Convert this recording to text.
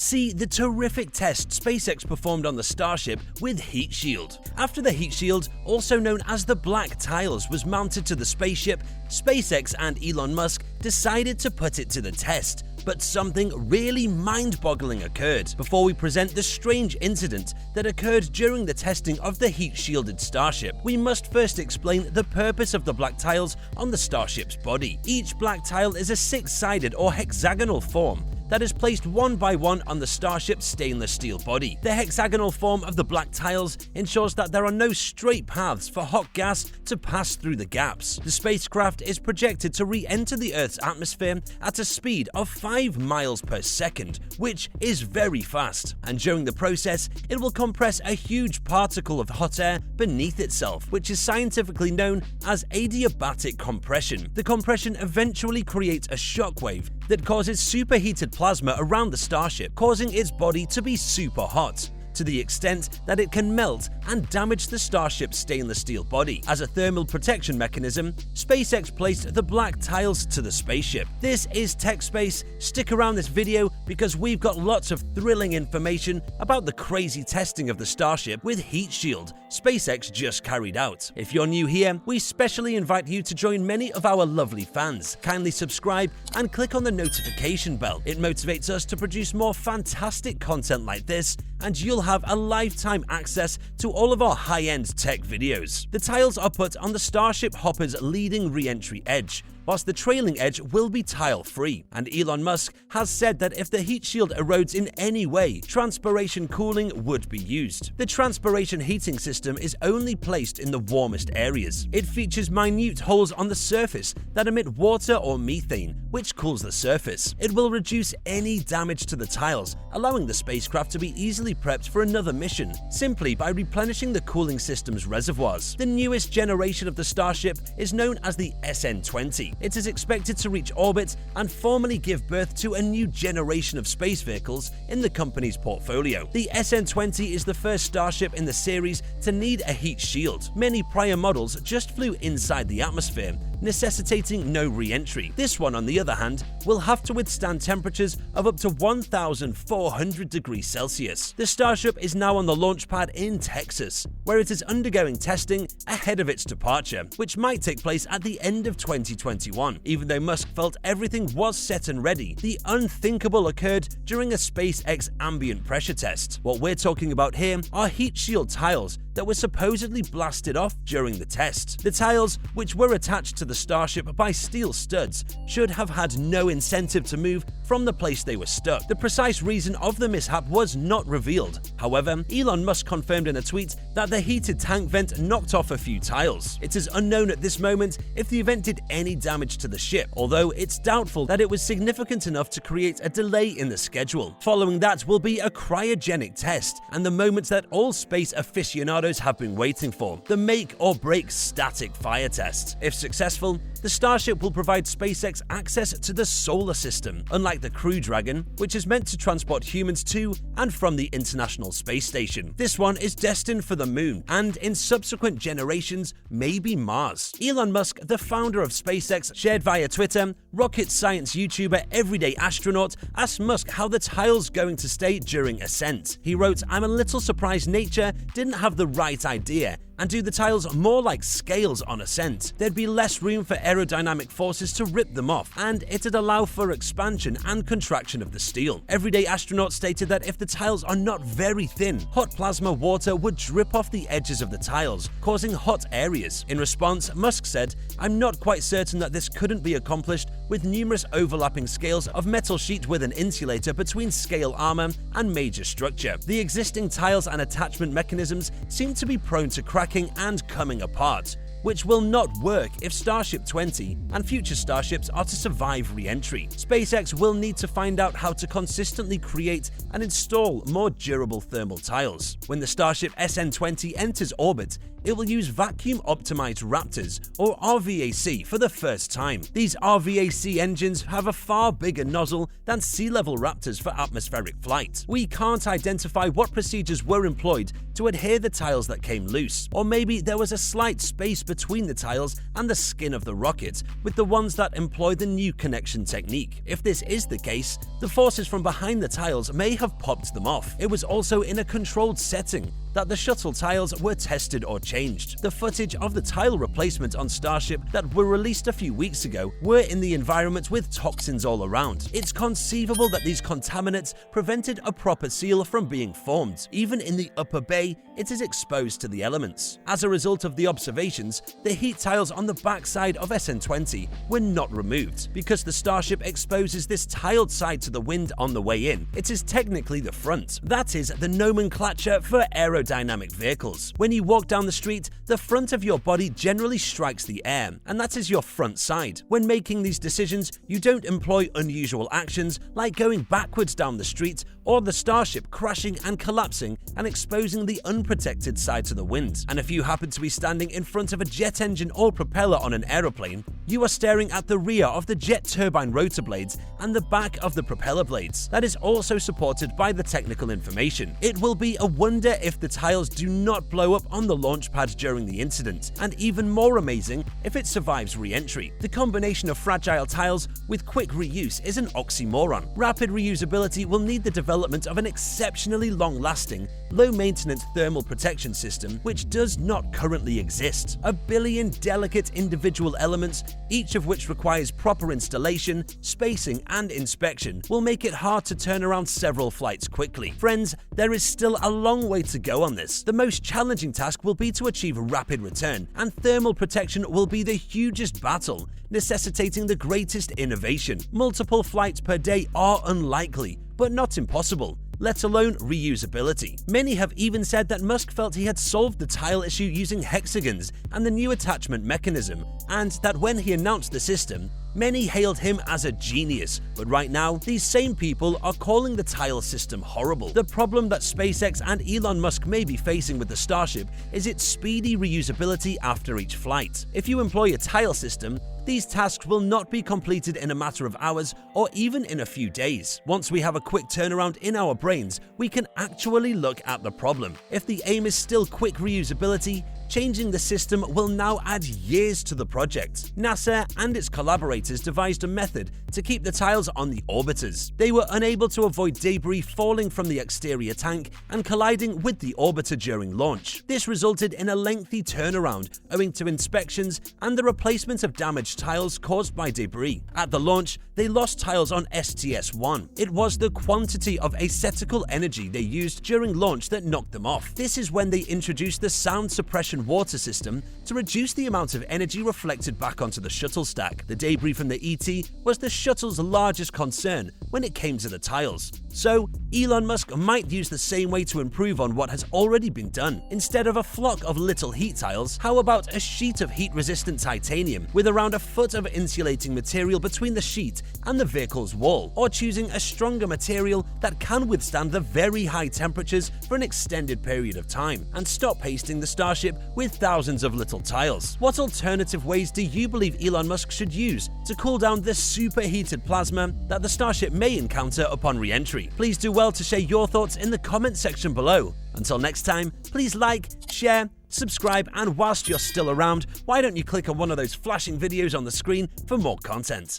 See the terrific test SpaceX performed on the Starship with Heatshield. After the Heatshield, also known as the black tiles, was mounted to the spaceship, SpaceX and Elon Musk decided to put it to the test. But something really mind-boggling occurred. Before we present the strange incident that occurred during the testing of the heat-shielded Starship, we must first explain the purpose of the black tiles on the Starship's body. Each black tile is a six-sided or hexagonal form that is placed one by one on the Starship's stainless steel body. The hexagonal form of the black tiles ensures that there are no straight paths for hot gas to pass through the gaps. The spacecraft is projected to re-enter the Earth's atmosphere at a speed of 5 miles per second, which is very fast. And during the process, it will compress a huge particle of hot air beneath itself, which is scientifically known as adiabatic compression. The compression eventually creates a shockwave that causes superheated plasma around the Starship, causing its body to be super hot, to the extent that it can melt and damage the Starship's stainless steel body. As a thermal protection mechanism, SpaceX placed the black tiles to the spaceship. This is Tech Space. Stick around this video because we've got lots of thrilling information about the crazy testing of the Starship with Heatshield SpaceX just carried out. If you're new here, we specially invite you to join many of our lovely fans. Kindly subscribe and click on the notification bell. It motivates us to produce more fantastic content like this, and you'll have a lifetime access to all of our high-end tech videos. The tiles are put on the Starship hopper's leading re-entry edge, whilst the trailing edge will be tile-free. And Elon Musk has said that if the heat shield erodes in any way, transpiration cooling would be used. The transpiration heating system is only placed in the warmest areas. It features minute holes on the surface that emit water or methane, which cools the surface. It will reduce any damage to the tiles, allowing the spacecraft to be easily prepped for another mission, simply by replenishing the cooling system's reservoirs. The newest generation of the Starship is known as the SN20. It is expected to reach orbit and formally give birth to a new generation of space vehicles in the company's portfolio. The SN20 is the first Starship in the series to need a heat shield. Many prior models just flew inside the atmosphere, necessitating no re-entry. This one, on the other hand, will have to withstand temperatures of up to 1,400 degrees Celsius. The Starship is now on the launch pad in Texas, where it is undergoing testing ahead of its departure, which might take place at the end of 2021. Even though Musk felt everything was set and ready, the unthinkable occurred during a SpaceX ambient pressure test. What we're talking about here are heat shield tiles that were supposedly blasted off during the test. The tiles, which were attached to the Starship by steel studs, should have had no incentive to move from the place they were stuck. The precise reason of the mishap was not revealed. However, Elon Musk confirmed in a tweet that the heated tank vent knocked off a few tiles. It is unknown at this moment if the event did any damage to the ship, although it's doubtful that it was significant enough to create a delay in the schedule. Following that will be a cryogenic test, and the moment that all space aficionados have been waiting for, the make or break static fire test. If successful, the Starship will provide SpaceX access to the solar system, unlike the Crew Dragon, which is meant to transport humans to and from the International Space Station. This one is destined for the Moon, and in subsequent generations, maybe Mars. Elon Musk, the founder of SpaceX, shared via Twitter, rocket science YouTuber Everyday Astronaut asked Musk how the tile's going to stay during ascent. He wrote, "I'm a little surprised nature didn't have the right idea and do the tiles more like scales on ascent. There'd be less room for aerodynamic forces to rip them off, and it'd allow for expansion and contraction of the steel." Everyday Astronaut stated that if the tiles are not very thin, hot plasma water would drip off the edges of the tiles, causing hot areas. In response, Musk said, "I'm not quite certain that this couldn't be accomplished with numerous overlapping scales of metal sheet with an insulator between scale armor and major structure. The existing tiles and attachment mechanisms seem to be prone to cracking and coming apart, which will not work if Starship 20 and future Starships are to survive re-entry. SpaceX will need to find out how to consistently create and install more durable thermal tiles. When the Starship SN20 enters orbit, it will use vacuum-optimized Raptors, or RVAC, for the first time. These RVAC engines have a far bigger nozzle than sea-level Raptors for atmospheric flight. We can't identify what procedures were employed to to adhere the tiles that came loose. Or maybe there was a slight space between the tiles and the skin of the rocket, with the ones that employ the new connection technique. If this is the case, the forces from behind the tiles may have popped them off. It was also in a controlled setting that the shuttle tiles were tested or changed. The footage of the tile replacement on Starship that were released a few weeks ago were in the environment with toxins all around. It's conceivable that these contaminants prevented a proper seal from being formed. Even in the upper bay, it is exposed to the elements. As a result of the observations, the heat tiles on the backside of SN20 were not removed. Because the Starship exposes this tiled side to the wind on the way in, it is technically the front. That is the nomenclature for aerodynamic vehicles. When you walk down the street, the front of your body generally strikes the air, and that is your front side. When making these decisions, you don't employ unusual actions like going backwards down the street or the Starship crashing and collapsing and exposing the unprotected side to the wind. And if you happen to be standing in front of a jet engine or propeller on an aeroplane, you are staring at the rear of the jet turbine rotor blades and the back of the propeller blades. That is also supported by the technical information. It will be a wonder if the tiles do not blow up on the launch pad during the incident, and even more amazing if it survives re-entry. The combination of fragile tiles with quick reuse is an oxymoron. Rapid reusability will need the development of an exceptionally long-lasting, low-maintenance thermal protection system which does not currently exist. 1 billion delicate individual elements, each of which requires proper installation, spacing, and inspection, will make it hard to turn around several flights quickly. Friends, there is still a long way to go on this. The most challenging task will be to achieve rapid return, and thermal protection will be the hugest battle, necessitating the greatest innovation. Multiple flights per day are unlikely, but not impossible, let alone reusability. Many have even said that Musk felt he had solved the tile issue using hexagons and the new attachment mechanism, and that when he announced the system, many hailed him as a genius. But right now, these same people are calling the tile system horrible. The problem that SpaceX and Elon Musk may be facing with the Starship is its speedy reusability after each flight. If you employ a tile system, these tasks will not be completed in a matter of hours or even in a few days. Once we have a quick turnaround in our brains, we can actually look at the problem. If the aim is still quick reusability, changing the system will now add years to the project. NASA and its collaborators devised a method to keep the tiles on the orbiters. They were unable to avoid debris falling from the exterior tank and colliding with the orbiter during launch. This resulted in a lengthy turnaround owing to inspections and the replacement of damaged tiles caused by debris. At the launch, they lost tiles on STS-1. It was the quantity of ascetical energy they used during launch that knocked them off. This is when they introduced the sound suppression water system to reduce the amount of energy reflected back onto the shuttle stack. The debris from the ET was the shuttle's largest concern when it came to the tiles. So, Elon Musk might use the same way to improve on what has already been done. Instead of a flock of little heat tiles, how about a sheet of heat-resistant titanium with around a foot of insulating material between the sheet and the vehicle's wall, or choosing a stronger material that can withstand the very high temperatures for an extended period of time, and stop pasting the Starship with thousands of little tiles. What alternative ways do you believe Elon Musk should use to cool down the superheated plasma that the Starship may encounter upon re-entry? Please do well to share your thoughts in the comment section below. Until next time, please like, share, subscribe, and whilst you're still around, why don't you click on one of those flashing videos on the screen for more content?